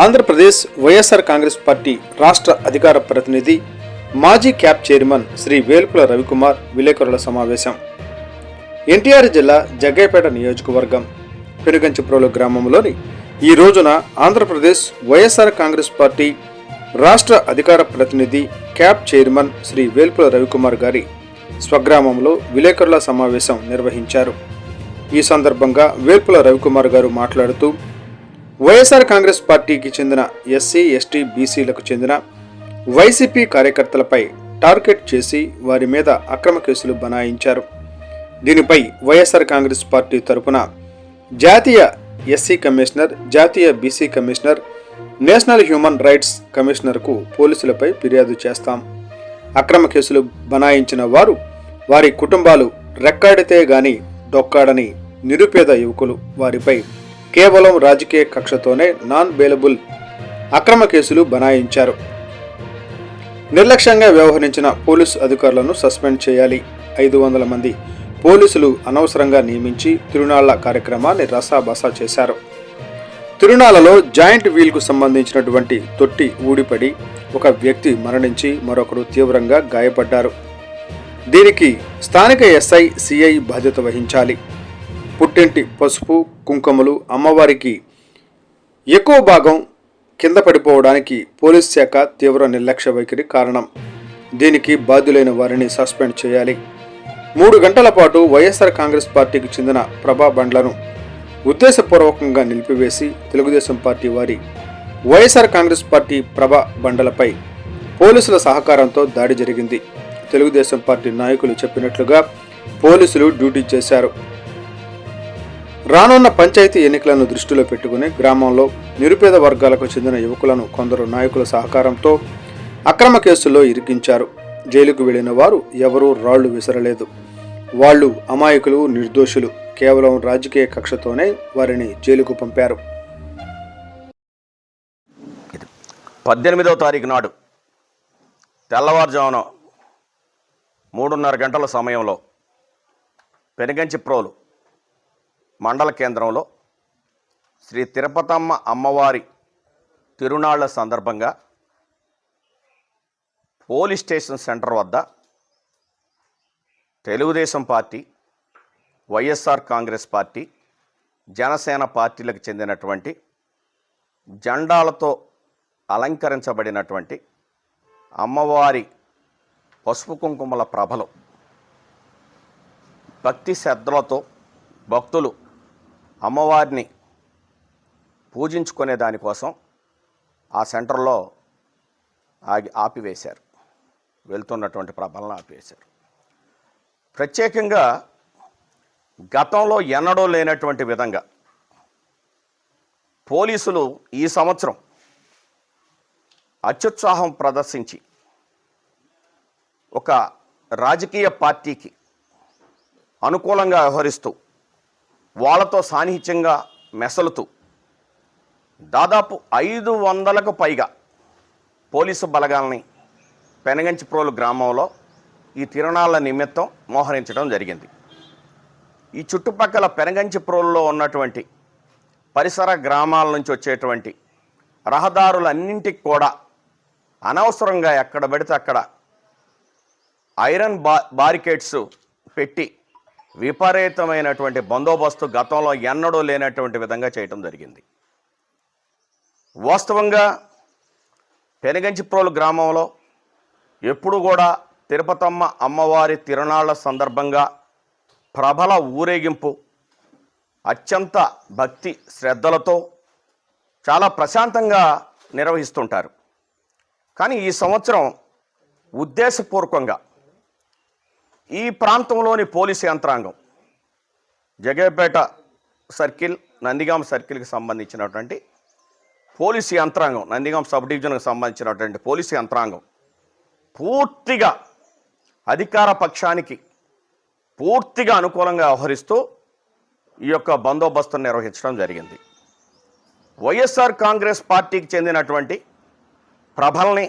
Andhra Pradesh YSR Congress party రాష్ట్ర అధికార ప్రతినిధి మాజీ క్యాబ్ చైర్మన్ శ్రీ వేల్పుల రవికుమార్ విలేకరుల సమావేశం. ఎన్టీఆర్ జిల్లా జగ్గయ్యపేట నియోజకవర్గం పెనుగంచిప్రోలు గ్రామంలోని ఈ రోజున ఆంధ్రప్రదేశ్ వైఎస్ఆర్ కాంగ్రెస్ పార్టీ రాష్ట్ర అధికార ప్రతినిధి క్యాబ్ చైర్మన్ శ్రీ వేల్పుల రవికుమార్ గారి స్వగ్రామంలో విలేకరుల సమావేశం నిర్వహించారు. ఈ సందర్భంగా వేల్పుల రవికుమార్ గారు మాట్లాడుతూ వైఎస్ఆర్ కాంగ్రెస్ పార్టీకి చెందిన ఎస్సీ, ఎస్టీ, బీసీలకు చెందిన వైసీపీ కార్యకర్తలపై టార్గెట్ చేసి వారి మీద అక్రమ కేసులు బనాయించారు. దీనిపై వైఎస్ఆర్ కాంగ్రెస్ పార్టీ తరపున జాతీయ ఎస్సీ కమిషనర్, జాతీయ BC commissioner, national human rights కమిషనర్కు పోలీసులపై ఫిర్యాదు చేస్తాం. అక్రమ కేసులు బనాయించిన వారు, వారి కుటుంబాలు రెక్కాడితే గాని డొక్కాడని నిరుపేద యువకులు, వారిపై కేవలం రాజకీయ కక్షతోనే నాన్ బెయిలబుల్ అక్రమ కేసులు బనాయించారు. నిర్లక్ష్యంగా వ్యవహరించిన పోలీసు అధికారులను సస్పెండ్ చేయాలి. 500 మంది పోలీసులు అనవసరంగా నియమించి తిరునాళ్ల కార్యక్రమాన్ని రసాబసా చేశారు. తిరునాళ్లలో జాయింట్ వీల్కు సంబంధించినటువంటి తొట్టి ఊడిపడి ఒక వ్యక్తి మరణించి మరొకరు తీవ్రంగా గాయపడ్డారు. దీనికి స్థానిక ఎస్ఐ, సిఐ బాధ్యత వహించాలి. పుట్టింటి పసుపు కుంకుమలు అమ్మవారికి ఎక్కువ భాగం కింద పడిపోవడానికి పోలీస్ శాఖ తీవ్ర నిర్లక్ష్య వైఖరి కారణం. దీనికి బాధ్యులైన వారిని సస్పెండ్ చేయాలి. 3 గంటల పాటు వైఎస్ఆర్ కాంగ్రెస్ పార్టీకి చెందిన ప్రభా బండ్లను ఉద్దేశపూర్వకంగా నిలిపివేసి తెలుగుదేశం పార్టీ వారి వైఎస్ఆర్ కాంగ్రెస్ పార్టీ ప్రభా బండలపై పోలీసుల సహకారంతో దాడి జరిగింది. తెలుగుదేశం పార్టీ నాయకులు చెప్పినట్లుగా పోలీసులు డ్యూటీ చేశారు. రానున్న పంచాయతీ ఎన్నికలను దృష్టిలో పెట్టుకుని గ్రామంలో నిరుపేద వర్గాలకు చెందిన యువకులను కొందరు నాయకుల సహకారంతో అక్రమ కేసుల్లో ఇరికించారు. జైలుకు వెళ్లిన వారు ఎవరూ రాళ్లు విసరలేదు. వాళ్లు అమాయకులు, నిర్దోషులు. కేవలం రాజకీయ కక్షతోనే వారిని జైలుకు పంపారు. 18వ తారీఖు నాడు తెల్లవారుజామున 3:30 గంటల సమయంలో పెనుగంచిప్రోలు మండల కేంద్రంలో శ్రీ తిరుపతమ్మ అమ్మవారి తిరునాళ్ల సందర్భంగా పోలీస్ స్టేషన్ సెంటర్ వద్ద తెలుగుదేశం పార్టీ, వైఎస్ఆర్ కాంగ్రెస్ పార్టీ, జనసేన పార్టీలకు చెందినటువంటి జెండాలతో అలంకరించబడినటువంటి అమ్మవారి పసుపు కుంకుమల ప్రభలు భక్తి శ్రద్ధలతో భక్తులు అమ్మవారిని పూజించుకునే దానికోసం ఆ సెంటర్లో ఆపివేశారు. వెళ్తున్నటువంటి ప్రభలను ఆపివేశారు. ప్రత్యేకంగా గతంలో ఎన్నడూ లేనటువంటి విధంగా పోలీసులు ఈ సంవత్సరం అత్యుత్సాహం ప్రదర్శించి ఒక రాజకీయ పార్టీకి అనుకూలంగా వ్యవహరిస్తూ వాళ్ళతో సాన్నిహిత్యంగా మెసలుతూ దాదాపు 500కు పైగా పోలీసు బలగాల్ని పెనుగంచిప్రోలు గ్రామంలో ఈ తిరునాళ్ల నిమిత్తం మోహరించడం జరిగింది. ఈ చుట్టుపక్కల పెనుగంచిప్రోలులో ఉన్నటువంటి పరిసర గ్రామాల నుంచి వచ్చేటువంటి రహదారులన్నింటికి కూడా అనవసరంగా ఎక్కడ పడితే అక్కడ ఐరన్ బారికేడ్స్ పెట్టి విపరీతమైనటువంటి బందోబస్తు గతంలో ఎన్నడూ లేనటువంటి విధంగా చేయటం జరిగింది. వాస్తవంగా పెనుగంచిప్రోలు గ్రామంలో ఎప్పుడు కూడా తిరుపతమ్మ అమ్మవారి తిరునాళ్ల సందర్భంగా ప్రబల ఊరేగింపు అత్యంత భక్తి శ్రద్ధలతో చాలా ప్రశాంతంగా నిర్వహిస్తుంటారు. కానీ ఈ సంవత్సరం ఉద్దేశపూర్వకంగా ఈ ప్రాంతంలోని పోలీసు యంత్రాంగం జగ్గయ్యపేట సర్కిల్, నందిగామ సర్కిల్కి సంబంధించినటువంటి పోలీసు యంత్రాంగం, నందిగామ సబ్ డివిజన్కి సంబంధించినటువంటి పోలీసు యంత్రాంగం పూర్తిగా అధికార పక్షానికి పూర్తిగా అనుకూలంగా వ్యవహరిస్తూ ఈ యొక్క బందోబస్తును నిర్వహించడం జరిగింది. వైఎస్ఆర్ కాంగ్రెస్ పార్టీకి చెందినటువంటి ప్రభల్ని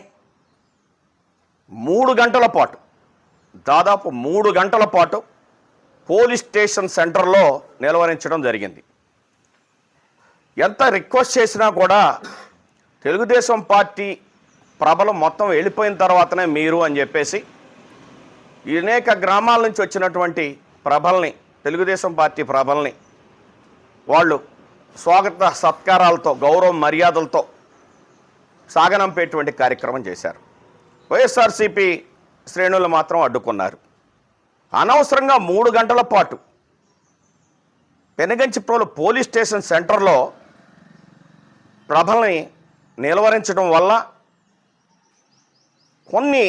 3 గంటల పాటు, దాదాపు 3 గంటల పాటు పోలీస్ స్టేషన్ సెంటర్లో నిలవరించడం జరిగింది. ఎంత రిక్వెస్ట్ చేసినా కూడా తెలుగుదేశం పార్టీ ప్రభలు మొత్తం వెళ్ళిపోయిన తర్వాతనే మీరు అని చెప్పేసి అనేక గ్రామాల నుంచి వచ్చినటువంటి ప్రభల్ని, తెలుగుదేశం పార్టీ ప్రభల్ని వాళ్ళు స్వాగత సత్కారాలతో, గౌరవ మర్యాదలతో సాగనంపేటువంటి కార్యక్రమం చేశారు. వైఎస్ఆర్సీపీ శ్రేణులు మాత్రం అడ్డుకున్నారు. అనవసరంగా 3 గంటల పాటు పెనుగంచిప్రోలు పోలీస్ స్టేషన్ సెంటర్లో ప్రభల్ని నిలువరించడం వల్ల కొన్ని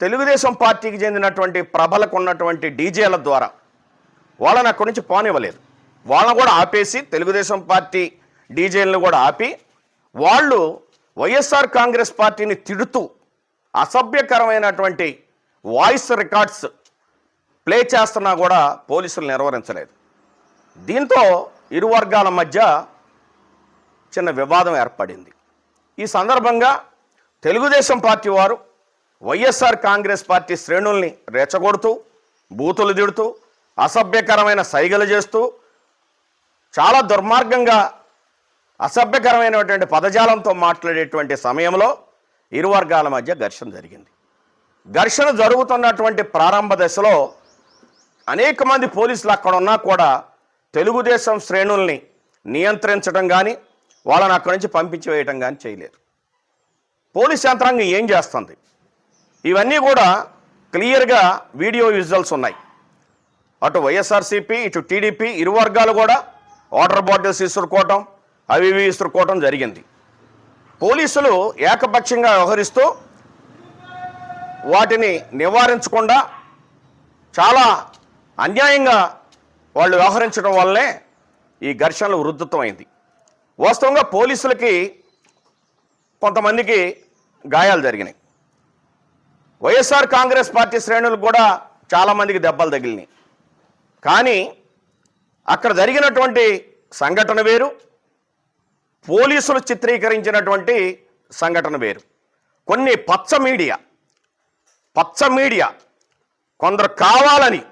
తెలుగుదేశం పార్టీకి చెందినటువంటి ప్రభలకు ఉన్నటువంటి డీజేల ద్వారా వాళ్ళని అక్కడి నుంచి పోనివ్వలేదు. వాళ్ళని కూడా ఆపేసి, తెలుగుదేశం పార్టీ డీజేలను కూడా ఆపి, వాళ్ళు వైఎస్ఆర్ కాంగ్రెస్ పార్టీని తిడుతూ అసభ్యకరమైనటువంటి వాయిస్ రికార్డ్స్ ప్లే చేస్తున్నా కూడా పోలీసులు నిర్వహించలేదు. దీంతో ఇరు వర్గాల మధ్య చిన్న వివాదం ఏర్పడింది. ఈ సందర్భంగా తెలుగుదేశం పార్టీ వారు వైఎస్ఆర్ కాంగ్రెస్ పార్టీ శ్రేణుల్ని రెచ్చగొడుతూ, బూతులు తిడుతూ, అసభ్యకరమైన సైగలు చేస్తూ, చాలా దుర్మార్గంగా అసభ్యకరమైనటువంటి పదజాలంతో మాట్లాడేటువంటి సమయంలో ఇరు వర్గాల మధ్య ఘర్షణ జరిగింది. ఘర్షణ జరుగుతున్నటువంటి ప్రారంభ దశలో అనేక మంది పోలీసులు అక్కడ ఉన్నా కూడా తెలుగుదేశం శ్రేణుల్ని నియంత్రించడం కానీ, వాళ్ళని అక్కడి నుంచి పంపించి వేయటం కానీ చేయలేదు. పోలీస్ యంత్రాంగం ఏం చేస్తుంది? ఇవన్నీ కూడా క్లియర్గా వీడియో విజువల్స్ ఉన్నాయి. అటు వైఎస్ఆర్సీపీ, ఇటు టీడీపీ ఇరు వర్గాలు కూడా వాటర్ బాటిల్స్ ఇసురుకోవటం, అవి ఇవి ఇసురుకోవటం జరిగింది. పోలీసులు ఏకపక్షంగా వ్యవహరిస్తూ వాటిని నివారించకుండా చాలా అన్యాయంగా వాళ్ళు వ్యవహరించడం వల్లనే ఈ ఘర్షణలు ఉధృతమైంది. వాస్తవంగా పోలీసులకి కొంతమందికి గాయాలు జరిగినాయి. వైఎస్ఆర్ కాంగ్రెస్ పార్టీ శ్రేణులకు కూడా చాలామందికి దెబ్బలు తగిలినాయి. కానీ అక్కడ జరిగినటువంటి సంఘటన వేరు, పోలీసులు చిత్రీకరించినటువంటి సంఘటన వేరు. కొన్ని పచ్చ మీడియా కొందరు కావాలని,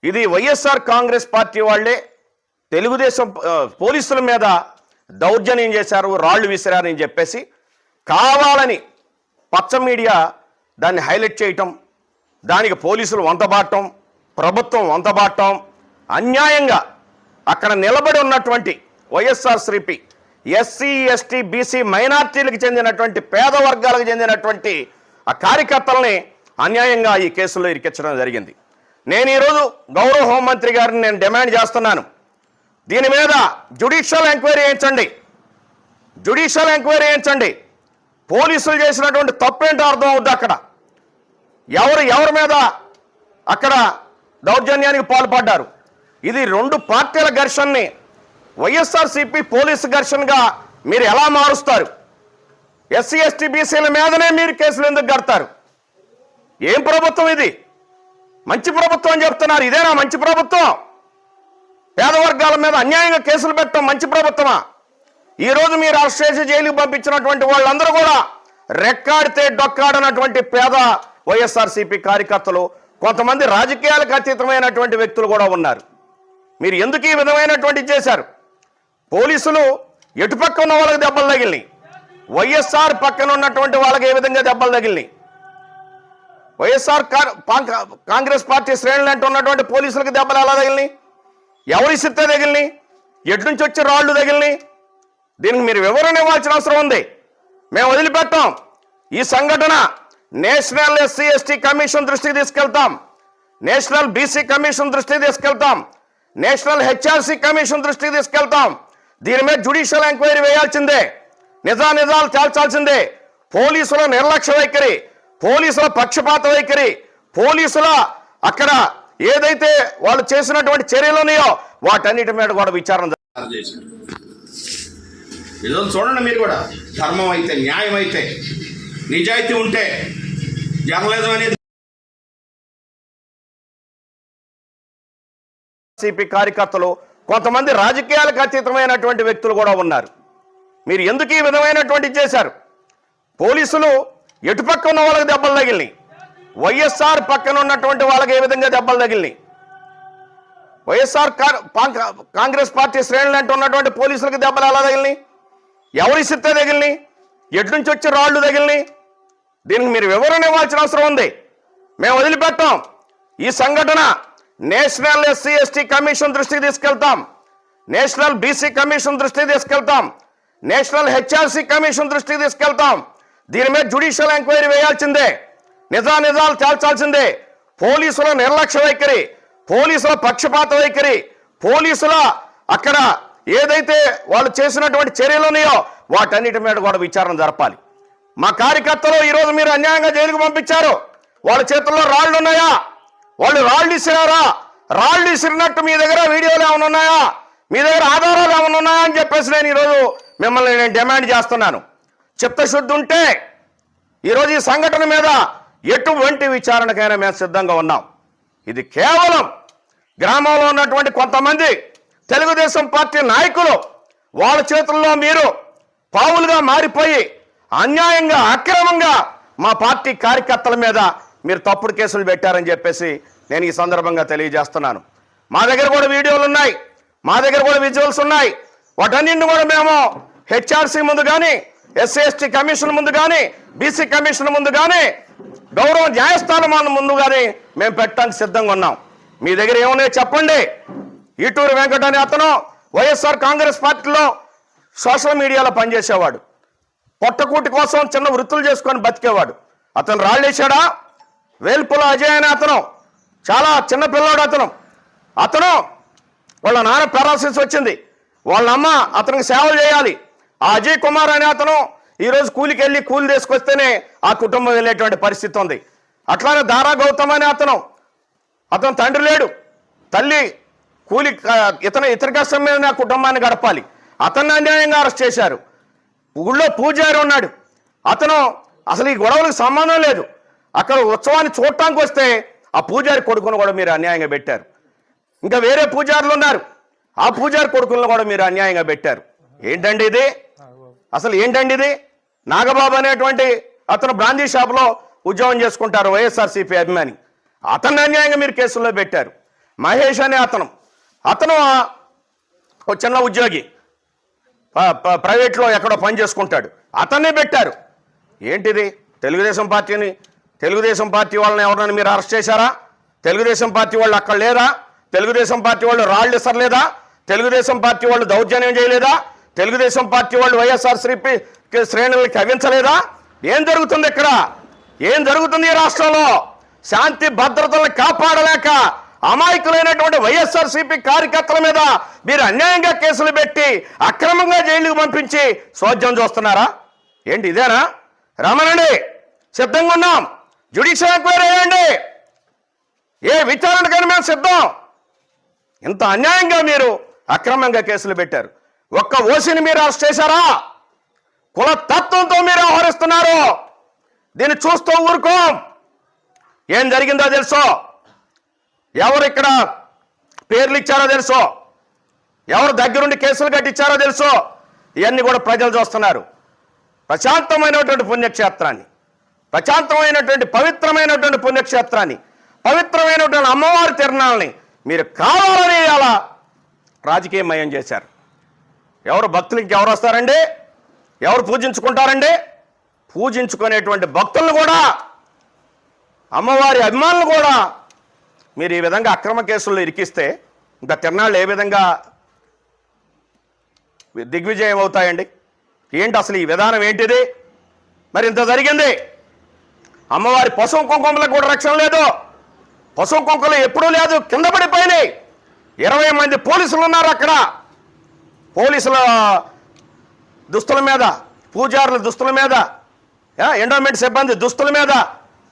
ఇది వైఎస్ఆర్ కాంగ్రెస్ పార్టీ వాళ్ళే తెలుగుదేశం పోలీసుల మీద దౌర్జన్యం చేశారు, రాళ్లు విసిరారని చెప్పేసి కావాలని పచ్చ మీడియా దాన్ని హైలైట్ చేయటం, దానికి పోలీసులు వంతబాటం, ప్రభుత్వం వంతబాటం, అన్యాయంగా అక్కడ నిలబడి ఉన్నటువంటి వైఎస్ఆర్సీపీ ఎస్సీ, ఎస్టీ, బీసీ మైనార్టీలకు చెందినటువంటి పేద వర్గాలకు చెందినటువంటి ఆ కార్యకర్తల్ని అన్యాయంగా ఈ కేసులో ఇరికించడం జరిగింది. నేను ఈరోజు గౌరవ హోంమంత్రి గారిని నేను డిమాండ్ చేస్తున్నాను, దీని మీద జ్యుడిషియల్ ఎంక్వైరీ చేయించండి. పోలీసులు చేసినటువంటి తప్పేంటో అర్థం అవుద్ది. అక్కడ ఎవరి మీద అక్కడ దౌర్జన్యానికి పాల్పడ్డారు. ఇది 2 పార్టీల ఘర్షణని వైఎస్ఆర్సీపీ పోలీసు ఘర్షణగా మీరు ఎలా మారుస్తారు? ఎస్సీ, ఎస్టీ, బీసీల మీదనే మీరు కేసులు ఎందుకు కడతారు? ఏం ప్రభుత్వం ఇది? మంచి ప్రభుత్వం అని చెప్తున్నారు. ఇదేనా మంచి ప్రభుత్వం? పేద వర్గాల మీద అన్యాయంగా కేసులు పెట్టడం మంచి ప్రభుత్వమా? ఈరోజు మీరు అరెస్ట్ చేసి జైలుకి పంపించినటువంటి వాళ్ళందరూ కూడా రెక్కాడితే డొక్కాడనటువంటి పేద వైఎస్ఆర్సీపీ కార్యకర్తలు, కొంతమంది రాజకీయాలకు అతీతమైనటువంటి వ్యక్తులు కూడా ఉన్నారు. మీరు ఎందుకు ఈ విధమైనటువంటి చేశారు? పోలీసులు ఎటుపక్క ఉన్న వాళ్ళకి దెబ్బలు తగిలినాయి, వైఎస్ఆర్ పక్కన ఉన్నటువంటి వాళ్ళకి ఏ విధంగా దెబ్బలు తగిలినాయి? వైఎస్ఆర్ కాంగ్రెస్ పార్టీ శ్రేణులు అంటూ ఉన్నటువంటి పోలీసులకు దెబ్బలు ఎలా తగిలినాయి? ఎవరి సిద్ధ తగిలినాయి? ఎటు నుంచి వచ్చి రాళ్లు తగిలినాయి? దీనికి మీరు వివరణ ఇవ్వాల్సిన అవసరం ఉంది. మేము వదిలిపెట్టాం. ఈ సంఘటన నేషనల్ ఎస్సీ, ఎస్టీ కమిషన్ దృష్టికి తీసుకెళ్తాం, నేషనల్ బీసీ కమిషన్ దృష్టికి తీసుకెళ్తాం, నేషనల్ హెచ్ఆర్సీ కమిషన్ దృష్టికి తీసుకెళ్తాం. దీని మీద జ్యుడిషియల్ ఎంక్వైరీ వేయాల్సిందే, నిజాలు తేల్చాల్సిందే. పోలీసుల నిర్లక్ష్య వైఖరి, పోలీసుల పక్షపాత వైఖరి, పోలీసుల అక్కడ ఏదైతే వాళ్ళు చేసినటువంటి చర్యలు ఉన్నాయో వాటన్నిటి మీద కూడా విచారణ చేశారు. ఈరోజు చూడండి, మీరు కూడా ధర్మం అయితే, న్యాయం అయితే, నిజాయితీ ఉంటే జర్నలిజం అనేది సిపి కార్యకర్తలు, కొంతమంది రాజకీయాలకు అతీతమైనటువంటి వ్యక్తులు కూడా ఉన్నారు. మీరు ఎందుకు ఈ విధమైనటువంటి చేశారు? పోలీసులు ఎటుపక్క ఉన్న వాళ్ళకి దెబ్బలు తగిలినాయి, వైఎస్ఆర్ పక్కన ఉన్నటువంటి వాళ్ళకి ఏ విధంగా దెబ్బలు తగిలినాయి? వైఎస్ఆర్ కాంగ్రెస్ పార్టీ శ్రేణులు అంటూ ఉన్నటువంటి పోలీసులకు దెబ్బలు ఎలా తగిలినాయి? ఎవరి సిద్ధ తగిలినాయి? ఎట్నుంచి వచ్చి రాళ్ళు తగిలిని? దీనికి మీరు వివరణ ఇవ్వాల్సిన అవసరం ఉంది. మేము వదిలిపెట్టాం. ఈ సంఘటన నేషనల్ ఎస్సీ ఎస్టీ కమిషన్ దృష్టికి తీసుకెళ్తాం, నేషనల్ బీసీ కమిషన్ దృష్టికి తీసుకెళ్తాం, నేషనల్ హెచ్ఆర్సీ కమిషన్ దృష్టికి తీసుకెళ్తాం. దీని మీద జ్యుడిషియల్ ఎంక్వైరీ వేయాల్సిందే, నిజాలు తేల్చాల్సిందే. పోలీసుల నిర్లక్ష్య వైఖరి, పోలీసుల పక్షపాత వైఖరి, పోలీసుల అక్కడ ఏదైతే వాళ్ళు చేసినటువంటి చర్యలు ఉన్నాయో వాటన్నిటి మీద కూడా విచారణ జరపాలి. మా కార్యకర్తలు ఈరోజు మీరు అన్యాయంగా జైలుకు పంపించారు. వాళ్ళ చేతుల్లో రాళ్ళు ఉన్నాయా? వాళ్ళు రాళ్ళు ఇసిరారా? రాళ్ళు ఇసిరినట్టు మీ దగ్గర వీడియోలు ఏమైనా ఉన్నాయా? మీ దగ్గర ఆధారాలు ఏమైనా ఉన్నాయా అని చెప్పేసి నేను ఈరోజు మిమ్మల్ని నేను డిమాండ్ చేస్తున్నాను. చిత్తశుద్ధి ఉంటే ఈరోజు ఈ సంఘటన మీద ఎటువంటి విచారణకైనా మేము సిద్ధంగా ఉన్నాం. ఇది కేవలం గ్రామంలో ఉన్నటువంటి కొంతమంది తెలుగుదేశం పార్టీ నాయకులు వాళ్ళ చేతుల్లో మీరు పావులుగా మారిపోయి అన్యాయంగా అక్రమంగా మా పార్టీ కార్యకర్తల మీద మీరు తప్పుడు కేసులు పెట్టారని చెప్పేసి నేను ఈ సందర్భంగా తెలియజేస్తున్నాను. మా దగ్గర కూడా వీడియోలు ఉన్నాయి, మా దగ్గర కూడా విజువల్స్ ఉన్నాయి. వాటన్నింటిని కూడా మేము హెచ్ఆర్సీ ముందు కానీ, ఎస్సీ ఎస్టీ కమిషన్ ముందు కానీ, బీసీ కమిషన్ ముందు కానీ, గౌరవ న్యాయస్థానం ముందు కానీ మేము పెట్టడానికి సిద్ధంగా ఉన్నాం. మీ దగ్గర ఏమున్నాయో చెప్పండి. ఈటూరు వెంకట అనే అతను వైఎస్ఆర్ కాంగ్రెస్ పార్టీలో సోషల్ మీడియాలో పనిచేసేవాడు. పొట్టకూటి కోసం చిన్న వృత్తులు చేసుకొని బతికేవాడు. అతను రాళ్ళేశాడా? వేల్పుల అజయ్ అనే అతను చాలా చిన్న పిల్లాడు. అతను వాళ్ళ నాన్న పెరాలసిస్ వచ్చింది, వాళ్ళ అమ్మ అతనికి సేవలు చేయాలి. ఆ అజయ్ కుమార్ అనే అతను ఈరోజు కూలికి వెళ్ళి కూలి తీసుకొస్తేనే ఆ కుటుంబం వెళ్ళేటువంటి పరిస్థితి ఉంది. అట్లానే దారా గౌతమ్ అనే అతను తండ్రి లేడు, తల్లి కూలి ఇతర కష్టం మీద నా కుటుంబాన్ని గడపాలి. అతన్ని అన్యాయంగా అరెస్ట్ చేశారు. ఊళ్ళో పూజారి ఉన్నాడు, అతను అసలు ఈ గొడవలకు సంబంధం లేదు. అక్కడ ఉత్సవాన్ని చూడటానికి వస్తే ఆ పూజారి కొడుకును కూడా మీరు అన్యాయంగా పెట్టారు. ఇంకా వేరే పూజారులు ఉన్నారు, ఆ పూజారి కొడుకులను కూడా మీరు అన్యాయంగా పెట్టారు. ఏంటండి ఇది? అసలు ఏంటండి ఇది? నాగబాబు అనేటువంటి అతను బ్రాందీ షాప్లో ఉద్యోగం చేసుకుంటారు, వైఎస్ఆర్సీపీ అభిమాని. అతన్ని అన్యాయంగా మీరు కేసుల్లో పెట్టారు. మహేష్ అనే అతను ఒక చిన్న ఉద్యోగి, ప్రైవేట్లో ఎక్కడో పని చేసుకుంటాడు, అతన్నే పెట్టారు. ఏంటిది? తెలుగుదేశం పార్టీ వాళ్ళని ఎవరైనా మీరు అరెస్ట్ చేశారా? తెలుగుదేశం పార్టీ వాళ్ళు అక్కడ లేరా? తెలుగుదేశం పార్టీ వాళ్ళు రాళ్ళు ఇస్తలేదా? తెలుగుదేశం పార్టీ వాళ్ళు దౌర్జన్యం చేయలేదా? తెలుగుదేశం పార్టీ వాళ్ళు వైఎస్ఆర్సీపీ శ్రేణుల్ని కవించలేదా? ఏం జరుగుతుంది ఇక్కడ? ఏం జరుగుతుంది ఈ రాష్ట్రంలో? శాంతి భద్రతలను కాపాడలేక అమాయకులైనటువంటి వైఎస్ఆర్సీపీ కార్యకర్తల మీద మీరు అన్యాయంగా కేసులు పెట్టి అక్రమంగా జైలుకు పంపించి సోద్యం చూస్తున్నారా? ఏంటి ఇదేనా? రమణండి, సిద్ధంగా ఉన్నాం. జ్యుడిషియల్ ఎంక్వైరీ వేయండి, ఏ విచారణకైనా మేము సిద్ధం. ఇంత అన్యాయంగా మీరు అక్రమంగా కేసులు పెట్టారు. ఒక్క ఓసిని మీరు అరెస్ట్ చేశారా? కుల తత్వంతో మీరు వ్యవహరిస్తున్నారు. దీన్ని చూస్తూ ఊరుకోం. ఏం జరిగిందో తెలుసో, ఎవరు ఇక్కడ పేర్లు ఇచ్చారో తెలుసో, ఎవరు దగ్గరుండి కేసులు కట్టించారో తెలుసో, ఇవన్నీ కూడా ప్రజలు చూస్తున్నారు. ప్రశాంతమైనటువంటి పుణ్యక్షేత్రాన్ని, ప్రశాంతమైనటువంటి పవిత్రమైనటువంటి పుణ్యక్షేత్రాన్ని, పవిత్రమైనటువంటి అమ్మవారి తిరణాలని మీరు కావాలని అలా రాజకీయమయం చేశారు. ఎవరు భక్తులకి ఎవరు వస్తారండి? ఎవరు పూజించుకుంటారండి? పూజించుకునేటువంటి భక్తులను కూడా, అమ్మవారి అభిమానులు కూడా మీరు ఈ విధంగా అక్రమ కేసుల్లో ఇరికిస్తే ఇంకా తిరణాళ్ళు ఏ విధంగా దిగ్విజయం అవుతాయండి? ఏంటి అసలు ఈ విధానం ఏంటిది? మరి ఇంత జరిగింది. అమ్మవారి పశువు కుంకుమలకు కూడా రక్షణ లేదు. పశువు కుంకుమలు ఎప్పుడూ లేదు, కింద పడిపోయినాయి. 20 మంది పోలీసులు ఉన్నారు అక్కడ. పోలీసుల దుస్తుల మీద, పూజారుల దుస్తుల మీద, ఎండోమెంట్ సిబ్బంది దుస్తుల మీద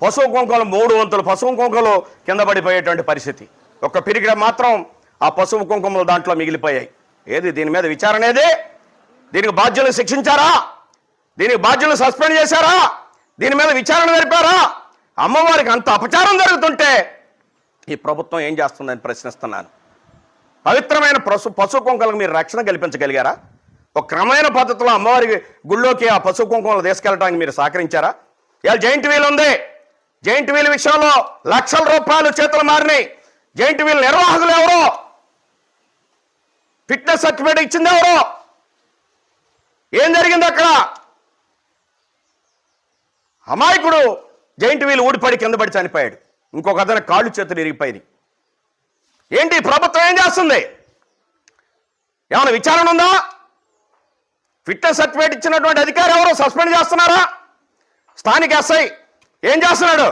పశువు కుంకుమలు 3 వంతులు పశువు కుంకుమలు కింద పడిపోయేటువంటి పరిస్థితి. ఒక్క పిరిగిడ మాత్రం ఆ పశువు కుంకుమలు దాంట్లో మిగిలిపోయాయి. ఏది దీని మీద విచారణ? ఏది? దీనికి బాధ్యులను శిక్షించారా? దీనికి బాధ్యులను సస్పెండ్ చేశారా? దీని మీద విచారణ జరిపారా? అమ్మవారికి అంత అపచారం జరుగుతుంటే ఈ ప్రభుత్వం ఏం చేస్తుందని ప్రశ్నిస్తున్నాను. పవిత్రమైన పశువు కుంకుమలకు మీరు రక్షణ కల్పించగలిగారా? ఒక క్రమమైన పద్ధతిలో అమ్మవారి గుళ్ళోకి ఆ పశువు కుంకుమలు తీసుకెళ్ళడానికి మీరు సహకరించారా? ఇవాళ జైంట్ వీల్ ఉంది. జైంట్ వీల్ విషయంలో లక్షల రూపాయలు చేతులు మారినాయి. జైంట్ వీల్ నిర్వాహకులు ఎవరో, ఫిట్నెస్ సర్టిఫికేట్ ఇచ్చింది ఎవరో, ఏం జరిగింది అక్కడ? అమాయకుడు జైంట్ వీల్ ఊడిపడి కింద పడి చనిపోయాడు. ఇంకొక అతను కాళ్ళు చేతులు ఇరిగిపోయింది. ఏంటి ప్రభుత్వం ఏం చేస్తుంది? ఏమైనా విచారణ ఉందా? ఫిట్నెస్ సర్టిఫికేట్ ఇచ్చినటువంటి అధికారి ఎవరో సస్పెండ్ చేస్తున్నారా? స్థానిక ఎస్ఐ ఏం చేస్తున్నాడు?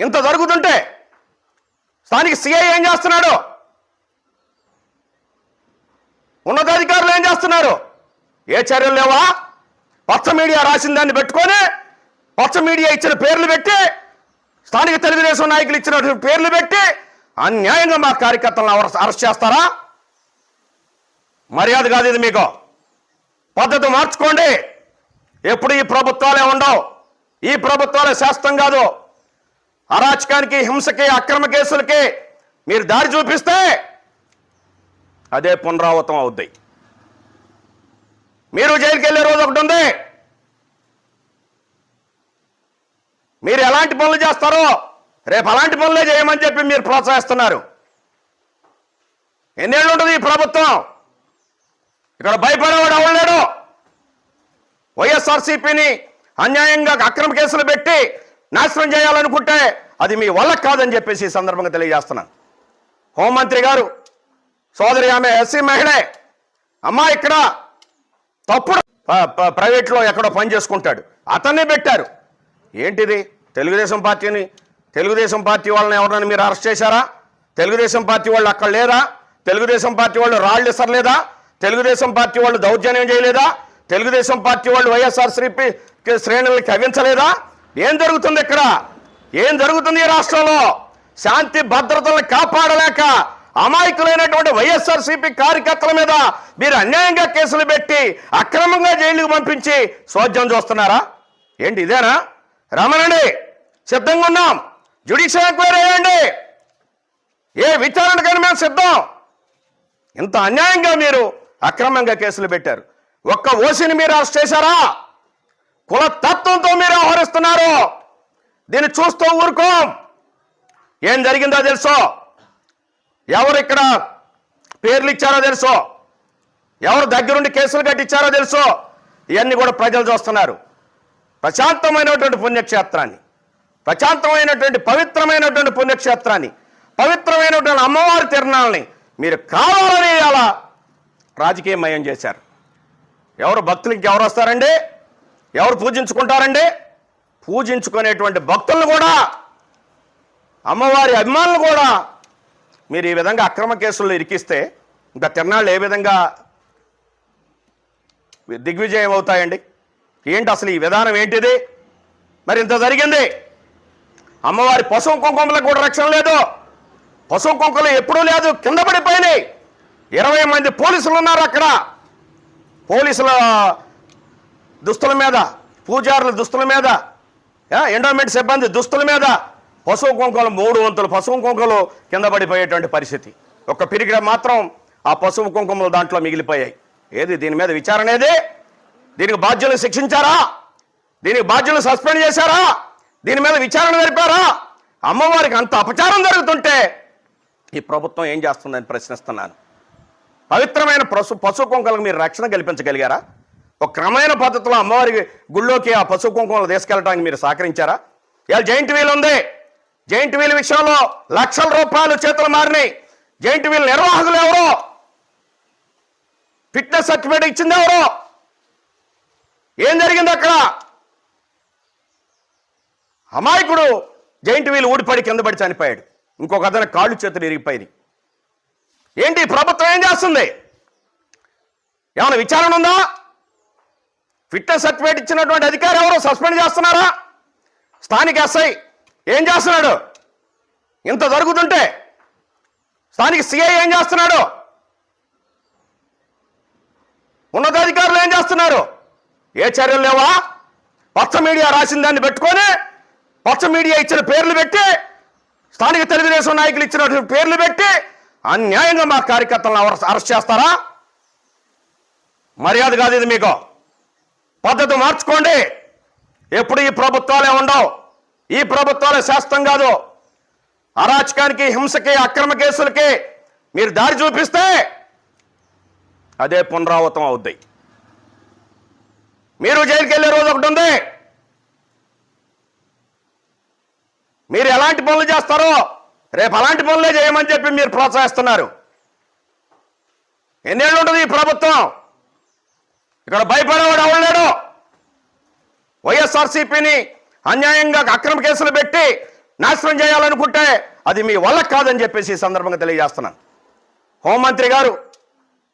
ఇంత జరుగుతుంటే స్థానిక సిఐ ఏం చేస్తున్నాడు? ఉన్నతాధికారులు ఏం చేస్తున్నారు? ఏ చర్యలు లేవా? పచ్చ మీడియా రాసిన దాన్ని పెట్టుకొని, పచ్చ మీడియా ఇచ్చిన పేర్లు పెట్టి, స్థానిక తెలుగుదేశం నాయకులు ఇచ్చిన పేర్లు పెట్టి అన్యాయంగా మా కార్యకర్తలను అరెస్ట్ చేస్తారా? మర్యాద కాదు ఇది. మీకు పద్ధతి మార్చుకోండి. ఎప్పుడు ఈ ప్రభుత్వాలే ఉండవు. ఈ ప్రభుత్వాలే శాస్త్రం కాదు. అరాచకానికి, హింసకి, అక్రమ కేసులకి మీరు దారి చూపిస్తే అదే పునరావృతం అవుద్ది. మీరు జైలుకి వెళ్ళే రోజు ఒకటి ఉంది. మీరు ఎలాంటి పనులు చేస్తారో రేపు అలాంటి పనులే చేయమని చెప్పి మీరు ప్రోత్సహిస్తున్నారు. ఎన్నేళ్ళు ఉంటుంది ఈ ప్రభుత్వం? ఇక్కడ భయపడేవాడు ఎవరు? వైఎస్ఆర్సీపీని అన్యాయంగా అక్రమ కేసులు పెట్టి నాశనం చేయాలనుకుంటే అది మీ వల్ల కాదని చెప్పేసి ఈ సందర్భంగా తెలియజేస్తున్నాను. హోంమంత్రి గారు సోదరి, ఆమె ఎస్సీ మహిళే. అమ్మా ఇక్కడ తప్పుడు ప్రైవేట్లో ఎక్కడో పని చేసుకుంటాడు, అతన్నే పెట్టారు. ఏంటిది? తెలుగుదేశం పార్టీ వాళ్ళని ఎవరినైనా మీరు అరెస్ట్ చేశారా? తెలుగుదేశం పార్టీ వాళ్ళు అక్కడ లేరా? తెలుగుదేశం పార్టీ వాళ్ళు రాళ్ళు ఇసరలేదా? తెలుగుదేశం పార్టీ వాళ్ళు దౌర్జన్యం చేయలేదా? తెలుగుదేశం పార్టీ వాళ్ళు వైఎస్ఆర్సీపీ శ్రేణుల్ని కవించలేదా? ఏం జరుగుతుంది ఇక్కడ? ఏం జరుగుతుంది ఈ రాష్ట్రంలో? శాంతి భద్రతలను కాపాడలేక అమాయకులైనటువంటి వైఎస్ఆర్సీపీ కార్యకర్తల మీద మీరు అన్యాయంగా కేసులు పెట్టి అక్రమంగా జైలుకు పంపించి సోద్యం చూస్తున్నారా? ఏంటి ఇదేనా? రమణండి, సిద్ధంగా ఉన్నాం. జ్యుడిషియల్ ఎంక్వైరీ చేయండి. ఏ విచారణకైనా మేము సిద్ధం. ఇంత అన్యాయంగా మీరు అక్రమంగా కేసులు పెట్టారు. ఒక్క ఓసిని మీరు అరెస్ట్ చేశారా? కుల తత్వంతో మీరు వ్యవహరిస్తున్నారు. దీన్ని చూస్తూ ఊరుకోం. ఏం జరిగిందో తెలుసో, ఎవరు ఇక్కడ పేర్లు ఇచ్చారో తెలుసో, ఎవరు దగ్గరుండి కేసులు కట్టించారో తెలుసో, ఇవన్నీ కూడా ప్రజలు చూస్తున్నారు. ప్రశాంతమైనటువంటి పుణ్యక్షేత్రాన్ని, ప్రశాంతమైనటువంటి పవిత్రమైనటువంటి పుణ్యక్షేత్రాన్ని, పవిత్రమైనటువంటి అమ్మవారి తిరణాలని మీరు కావాలని అలా రాజకీయమయం చేశారు. ఎవరు భక్తులకి ఎవరు వస్తారండి? ఎవరు పూజించుకుంటారండి? పూజించుకునేటువంటి భక్తులను కూడా, అమ్మవారి అభిమానులు కూడా మీరు ఈ విధంగా అక్రమ కేసుల్లో ఇరికిస్తే ఇంకా తిరణాళ్ళు ఏ విధంగా దిగ్విజయం అవుతాయండి? ఏంటి అసలు ఈ విధానం ఏంటిది? మరి ఇంత జరిగింది. అమ్మవారి పశువు కుంకుమలకు కూడా రక్షణ లేదు. పశువు కుంకుమలు ఎప్పుడూ లేదు, కింద పడిపోయినాయి. 20 మంది పోలీసులు ఉన్నారు అక్కడ. పోలీసుల దుస్తుల మీద, పూజారుల దుస్తుల మీద, ఎండోమెంట్ సిబ్బంది దుస్తుల మీద పశువు కుంకుమలు 3 వంతులు పశువు కుంకుమలు కింద పడిపోయేటువంటి పరిస్థితి. ఒక్క పిరిగిడ మాత్రం ఆ పశువు కుంకుమలు దాంట్లో మిగిలిపోయాయి. ఏది దీని మీద విచారణ? ఏది? దీనికి బాధ్యులను శిక్షించారా? దీనికి బాధ్యులను సస్పెండ్ చేశారా? దీని మీద విచారణ జరిపారా? అమ్మవారికి అంత అపచారం జరుగుతుంటే ఈ ప్రభుత్వం ఏం చేస్తుందని ప్రశ్నిస్తున్నాను. పవిత్రమైన పశువు కుంకుమలకు మీరు రక్షణ కల్పించగలిగారా? ఒక క్రమమైన పద్ధతిలో అమ్మవారి గుళ్ళోకి ఆ పశువు కుంకుమలు తీసుకెళ్ళడానికి మీరు సహకరించారా? ఇవాళ జైంట్ వీల్ ఉంది. జైంట్ వీల్ విషయంలో లక్షల రూపాయలు చేతులు మారినాయి. జైంట్ వీల్ నిర్వాహకులు ఎవరో? ఫిట్నెస్ సర్టిఫికేట్ ఇచ్చింది ఎవరో? ఏం జరిగింది అక్కడ? అమాయకుడు జైంట్ వీల్ ఊడిపడి కింద పడి చనిపోయాడు. ఇంకొక అతను కాళ్ళు చేతులు ఇరిగిపోయింది. ఏంటి ప్రభుత్వం ఏం చేస్తుంది? ఏమైనా విచారణ ఉందా? ఫిట్నెస్ సర్టిఫికేట్ ఇచ్చినటువంటి అధికారి ఎవరో సస్పెండ్ చేస్తున్నారా? స్థానిక ఎస్ఐ ఏం చేస్తున్నాడు? ఇంత జరుగుతుంటే స్థానిక సిఐ ఏం చేస్తున్నాడు? ఉన్నతాధికారులు ఏం చేస్తున్నారు? ఏ చర్యలు లేవా? పచ్చ మీడియా రాసిన దాన్ని పెట్టుకొని, పచ్చ మీడియా ఇచ్చిన పేర్లు పెట్టి, స్థానిక తెలుగుదేశం నాయకులు ఇచ్చిన పేర్లు పెట్టి అన్యాయంగా మా కార్యకర్తలను అరెస్ట్ చేస్తారా? మర్యాద కాదు ఇది. మీకు పద్ధతి మార్చుకోండి. ఎప్పుడు ఈ ప్రభుత్వాలే ఉండవు. ఈ ప్రభుత్వాలే శాస్త్రం కాదు. అరాచకానికి, హింసకి, అక్రమ కేసులకి మీరు దారి చూపిస్తే అదే పునరావృతం అవుద్ది. మీరు జైలుకి వెళ్ళే రోజు ఒకటి ఉంది. మీరు ఎలాంటి పనులు చేస్తారో రేపు అలాంటి పనులే చేయమని చెప్పి మీరు ప్రోత్సహిస్తున్నారు. ఎన్నేళ్ళు ఉంటుంది ఈ ప్రభుత్వం? ఇక్కడ భయపడేవాడు ఎవరు? వైఎస్ఆర్సీపీని అన్యాయంగా అక్రమ కేసులు పెట్టి నాశనం చేయాలనుకుంటే అది మీ వల్ల కాదని చెప్పేసి ఈ సందర్భంగా తెలియజేస్తున్నాను. హోంమంత్రి గారు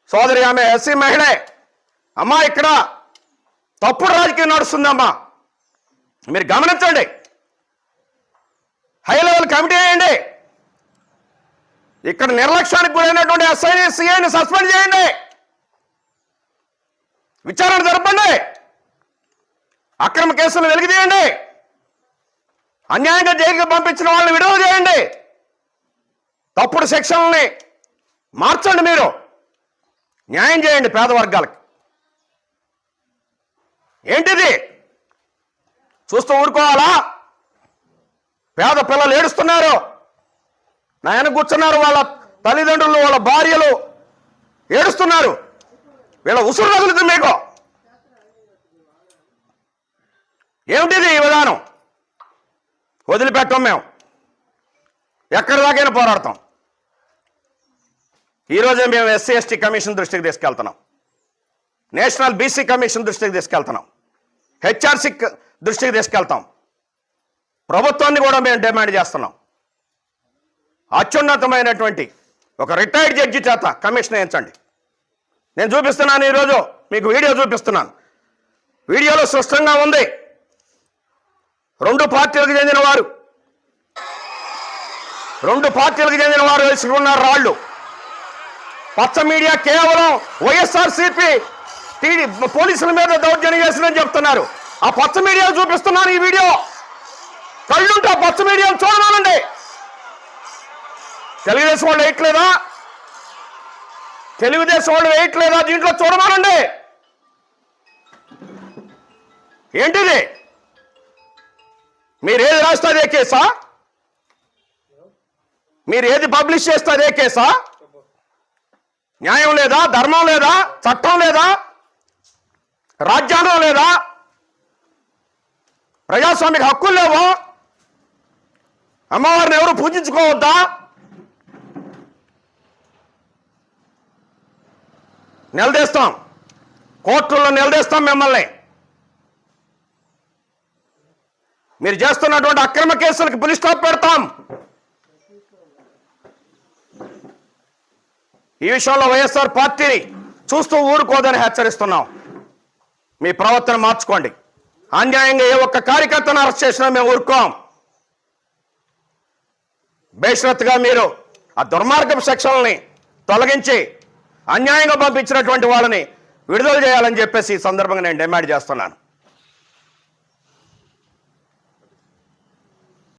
సోదరి, ఆమె ఎస్సీ మహిళే. అమ్మా, ఇక్కడ తప్పుడు రాజకీయం నడుస్తుందమ్మా, మీరు గమనించండి. హై లెవెల్ కమిటీ వేయండి. ఇక్కడ నిర్లక్ష్యానికి గురైనటువంటి ఎస్ఐని, సిఐని సస్పెండ్ చేయండి. విచారణ జరపండి. అక్రమ కేసులు వెలికితీయండి. అన్యాయంగా జైలుకి పంపించిన వాళ్ళని విడుదల చేయండి. తప్పుడు సెక్షన్లని మార్చండి. మీరు న్యాయం చేయండి పేద వర్గాలకి. ఏంటిది చూస్తూ ఊరుకోవాలా? పేద పిల్లలు ఏడుస్తున్నారు, నా వెనక కూర్చున్నారు, వాళ్ళ తల్లిదండ్రులు, వాళ్ళ భార్యలు ఏడుస్తున్నారు. వీళ్ళ ఉసురు తగులుతుంది మీకు. ఏమిటిది ఈ విధానం? వదిలిపెట్టాం మేము. ఎక్కడి దాకైనా పోరాడతాం. ఈరోజే మేము ఎస్సీ ఎస్టీ కమిషన్ దృష్టికి తీసుకెళ్తున్నాం, నేషనల్ బీసీ కమిషన్ దృష్టికి తీసుకెళ్తున్నాం, హెచ్ఆర్సీ దృష్టికి తీసుకెళ్తాం. ప్రభుత్వాన్ని కూడా మేము డిమాండ్ చేస్తున్నాం. అత్యున్నతమైనటువంటి ఒక రిటైర్డ్ జడ్జి చేత కమిషన్ వేయించండి. నేను చూపిస్తున్నాను, ఈరోజు మీకు వీడియో చూపిస్తున్నాను. వీడియోలో స్పష్టంగా ఉంది, రెండు పార్టీలకు చెందిన వారు వేసుకున్నారు రాళ్ళు. పచ్చ మీడియా కేవలం వైఎస్ఆర్సీపీ పోలీసుల మీద దౌర్జన్యం చేసిందని చెప్తున్నారు. ఆ పచ్చ మీడియా చూపిస్తున్నాను ఈ వీడియో. కళ్ళుంటే ఆ పచ్చ మీడియాను చూడమానండి. తెలుగుదేశం వాళ్ళు వేయట్లేదా? దీంట్లో చూడమానండి. ఏంటిది? మీరు ఏది రాస్తే అదే కేసా? మీరు ఏది పబ్లిష్ చేస్తే అదే కేసా? న్యాయం లేదా? ధర్మం లేదా? చట్టం లేదా? రాజ్యాంగం లేదా? ప్రజాస్వామిక హక్కులు లేవా? అమ్మవారిని ఎవరు పూజించుకోవద్దా? నిలదీస్తాం, కోర్టుల్లో నిలదీస్తాం మిమ్మల్ని. మీరు చేస్తున్నటువంటి అక్రమ కేసులకు పులి స్టాప్ పెడతాం. ఈ విషయంలో వైఎస్ఆర్ పార్టీని చూస్తూ ఊరుకోదని హెచ్చరిస్తున్నాం. మీ ప్రవర్తన మార్చుకోండి. అన్యాయంగా ఏ ఒక్క కార్యకర్తను అరెస్ట్ చేసినా మేము ఊరుకోం. బేషరత్తుగా మీరు ఆ దుర్మార్గపు సెక్షన్లని తొలగించి అన్యాయంగా పంపించినటువంటి వాళ్ళని విడుదల చేయాలని చెప్పేసి ఈ సందర్భంగా నేను డిమాండ్ చేస్తున్నాను.